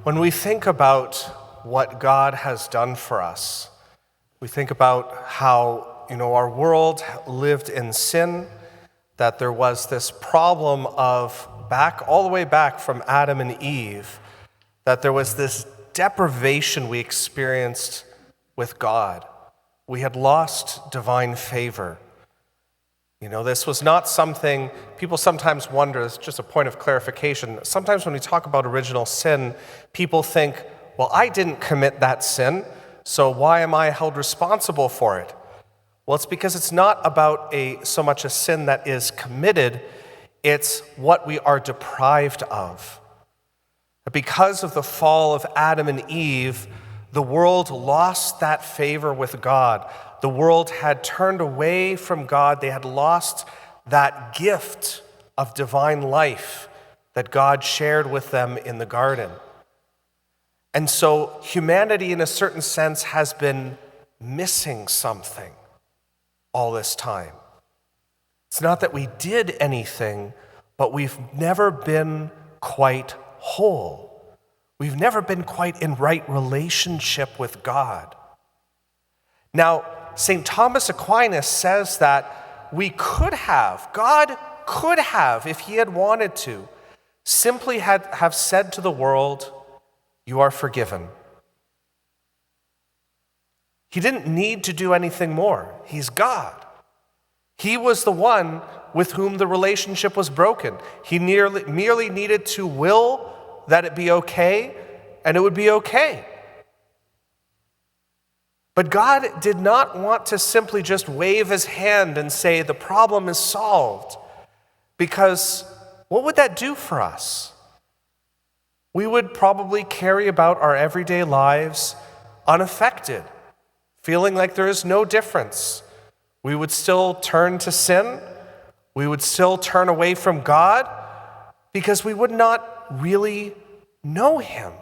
When we think about what God has done for us, we think about how, our world lived in sin, that there was this problem of all the way back from Adam and Eve, that there was this deprivation we experienced with God. We had lost divine favor. This was not something, people sometimes wonder, it's just a point of clarification. Sometimes when we talk about original sin, people think, well, I didn't commit that sin, so why am I held responsible for it? Well, it's because it's not about so much a sin that is committed, it's what we are deprived of. Because of the fall of Adam and Eve, the world lost that favor with God. The world had turned away from God. They had lost that gift of divine life that God shared with them in the garden. And so humanity, in a certain sense, has been missing something all this time. It's not that we did anything, but we've never been quite whole. We've never been quite in right relationship with God. Now, St. Thomas Aquinas says that God could have, if he had wanted to, simply have said to the world, "You are forgiven." He didn't need to do anything more. He's God. He was the one with whom the relationship was broken. He merely needed to will that it be okay, and it would be okay. But God did not want to simply just wave his hand and say the problem is solved, because what would that do for us? We would probably carry about our everyday lives unaffected, feeling like there is no difference. We would still turn to sin. We would still turn away from God because we would not really know him.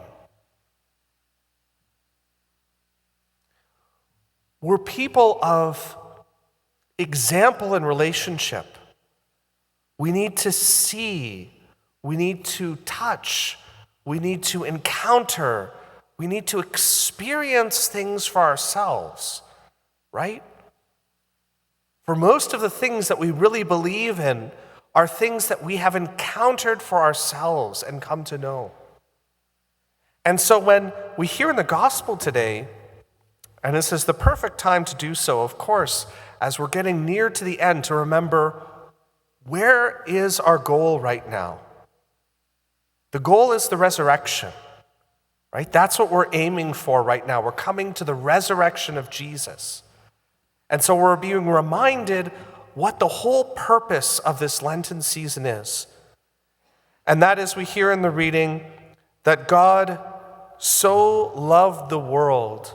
We're people of example in relationship. We need to see, we need to touch, we need to encounter, we need to experience things for ourselves, right? For most of the things that we really believe in are things that we have encountered for ourselves and come to know. And so when we hear in the gospel today, and this is the perfect time to do so, of course, as we're getting near to the end, to remember, where is our goal right now? The goal is the resurrection, right? That's what we're aiming for right now. We're coming to the resurrection of Jesus. And so we're being reminded what the whole purpose of this Lenten season is. And that is, we hear in the reading that God so loved the world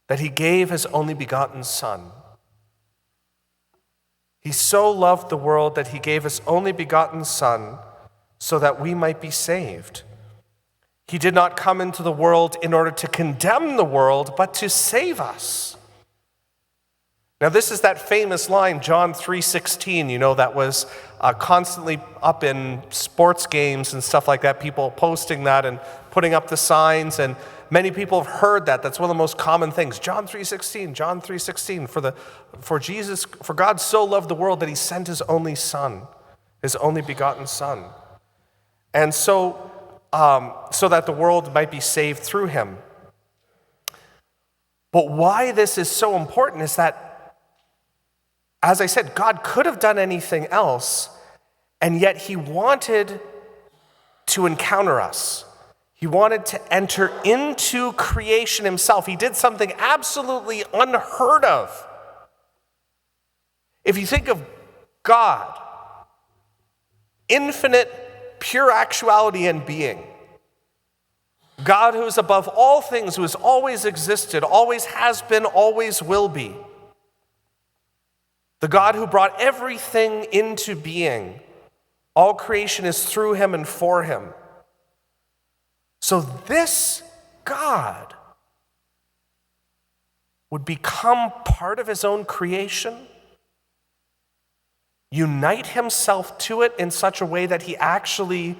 that he gave his only begotten Son. He so loved the world that he gave his only begotten Son so that we might be saved. He did not come into the world in order to condemn the world, but to save us. Now, this is that famous line, John 3:16, that was constantly up in sports games and stuff like that, people posting that and putting up the signs, and many people have heard that. That's one of the most common things. John 3:16, John 3:16, for God so loved the world that he sent his only Son, his only begotten Son. And so that the world might be saved through him. But why this is so important is that, as I said, God could have done anything else, and yet he wanted to encounter us. He wanted to enter into creation himself. He did something absolutely unheard of. If you think of God, infinite, pure actuality and being, God who is above all things, who has always existed, always has been, always will be, the God who brought everything into being, all creation is through him and for him. So this God would become part of his own creation, unite himself to it in such a way that he actually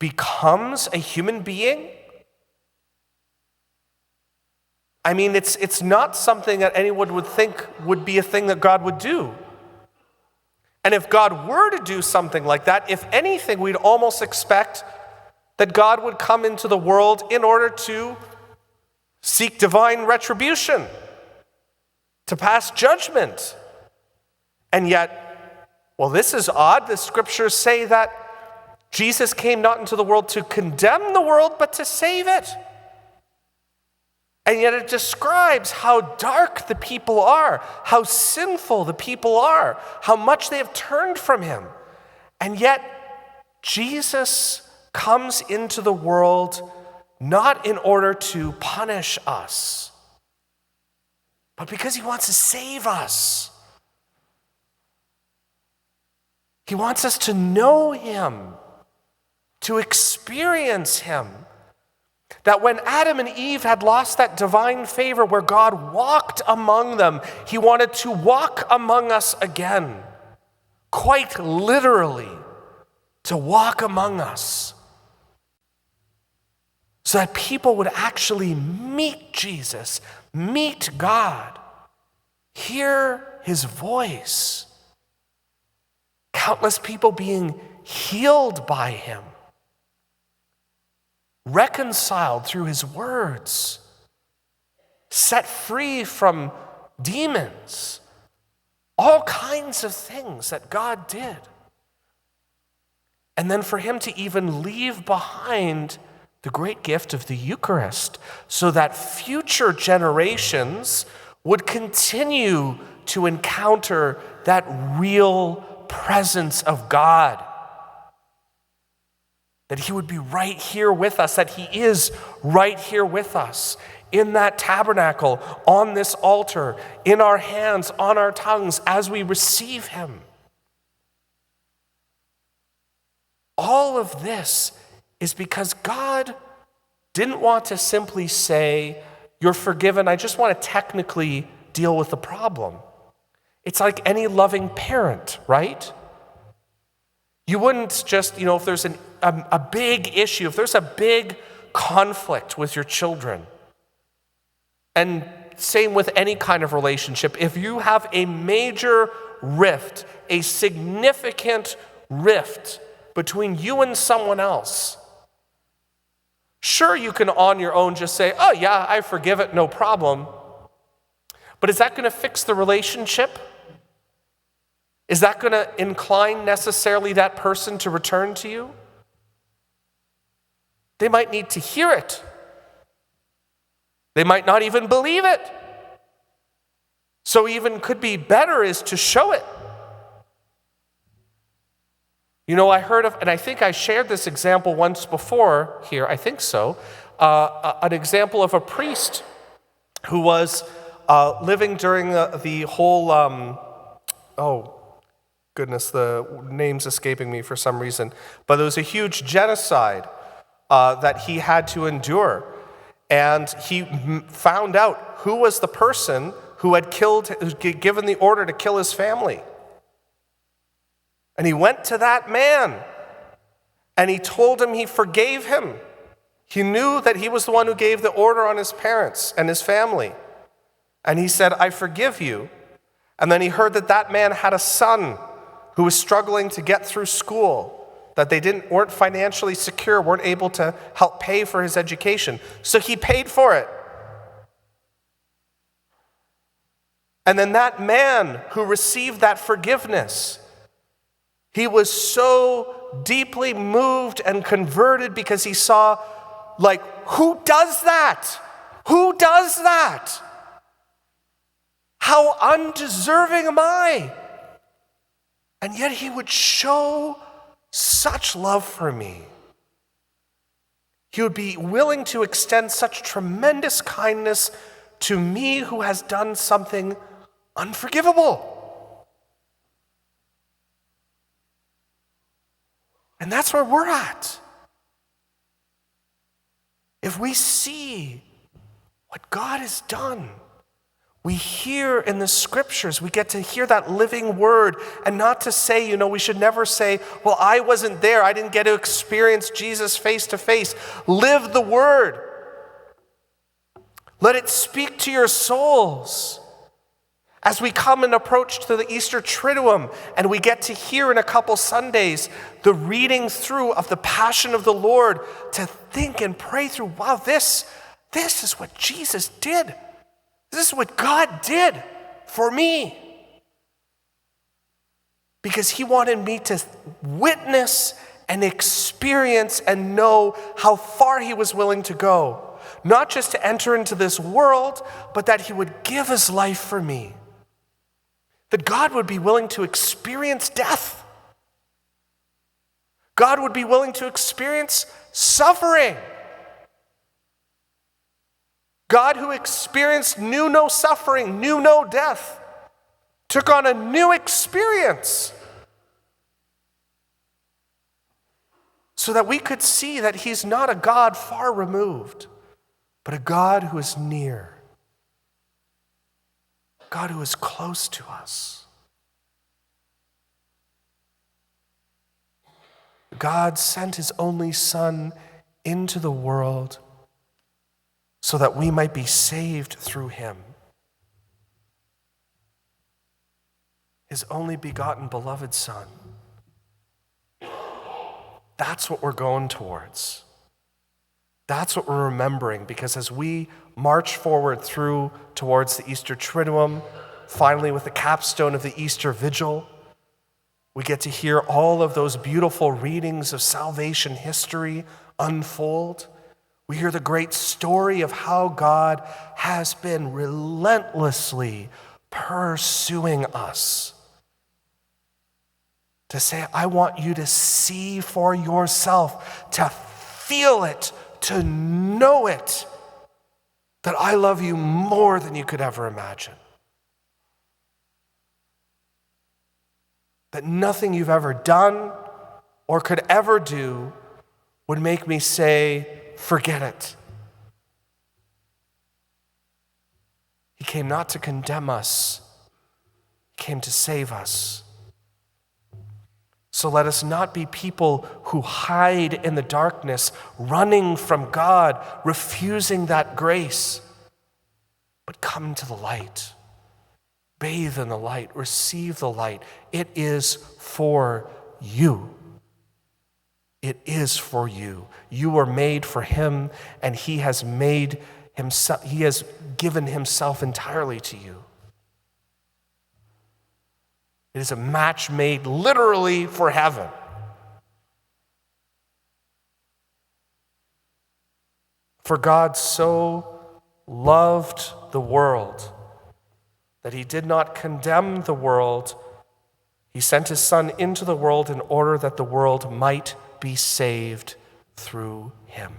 becomes a human being? I mean, it's not something that anyone would think would be a thing that God would do. And if God were to do something like that, if anything, we'd almost expect that God would come into the world in order to seek divine retribution, to pass judgment. And yet, well, this is odd. The scriptures say that Jesus came not into the world to condemn the world, but to save it. And yet it describes how dark the people are, how sinful the people are, how much they have turned from him. And yet Jesus comes into the world not in order to punish us, but because he wants to save us. He wants us to know him, to experience him. That when Adam and Eve had lost that divine favor where God walked among them, he wanted to walk among us again, quite literally, to walk among us, so that people would actually meet Jesus, meet God, hear his voice. Countless people being healed by him, reconciled through his words, set free from demons, all kinds of things that God did. And then for him to even leave behind the great gift of the Eucharist so that future generations would continue to encounter that real presence of God. That he would be right here with us, that he is right here with us in that tabernacle, on this altar, in our hands, on our tongues, as we receive him. All of this is because God didn't want to simply say, you're forgiven, I just want to technically deal with the problem. It's like any loving parent, right? You wouldn't just, if there's a big issue, if there's a big conflict with your children, and same with any kind of relationship, if you have a major rift, a significant rift between you and someone else, sure, you can on your own just say, oh yeah, I forgive it, no problem. But is that going to fix the relationship? Is that going to incline necessarily that person to return to you? They might need to hear it. They might not even believe it. So even could be better is to show it. I heard of, and I think I shared this example once before here, I think so, an example of a priest who was living during the whole, goodness, the name's escaping me for some reason, but there was a huge genocide that he had to endure. And he found out who was the person who had given the order to kill his family. And he went to that man and he told him he forgave him. He knew that he was the one who gave the order on his parents and his family. And he said, I forgive you. And then he heard that that man had a son who was struggling to get through school, that they weren't financially secure, weren't able to help pay for his education. So he paid for it. And then that man who received that forgiveness, he was so deeply moved and converted because he saw, who does that? Who does that? How undeserving am I? And yet he would show such love for me. He would be willing to extend such tremendous kindness to me who has done something unforgivable. And that's where we're at. If we see what God has done, We hear in the scriptures, we get to hear that living word, and not to say, we should never say, well, I wasn't there, I didn't get to experience Jesus face to face. Live the word. Let it speak to your souls. As we come and approach to the Easter Triduum, and we get to hear in a couple Sundays the reading through of the Passion of the Lord, to think and pray through, wow, this is what Jesus did. This is what God did for me. Because he wanted me to witness and experience and know how far he was willing to go. Not just to enter into this world, but that he would give his life for me. That God would be willing to experience death. God would be willing to experience suffering. God, who experienced, knew no suffering, knew no death, took on a new experience so that we could see that he's not a God far removed, but a God who is near, God who is close to us. God sent his only Son into the world so that we might be saved through him. His only begotten beloved Son. That's what we're going towards. That's what we're remembering, because as we march forward through towards the Easter Triduum, finally with the capstone of the Easter Vigil, we get to hear all of those beautiful readings of salvation history unfold. We hear the great story of how God has been relentlessly pursuing us. To say, I want you to see for yourself, to feel it, to know it, that I love you more than you could ever imagine. That nothing you've ever done or could ever do would make me say, forget it. He came not to condemn us, he came to save us. So let us not be people who hide in the darkness, running from God, refusing that grace, but come to the light. Bathe in the light, receive the light. It is for you. It is for you. You were made for him, and he has given himself entirely to you. It is a match made literally for heaven. For God so loved the world that he did not condemn the world. He sent his Son into the world in order that the world might be saved through him.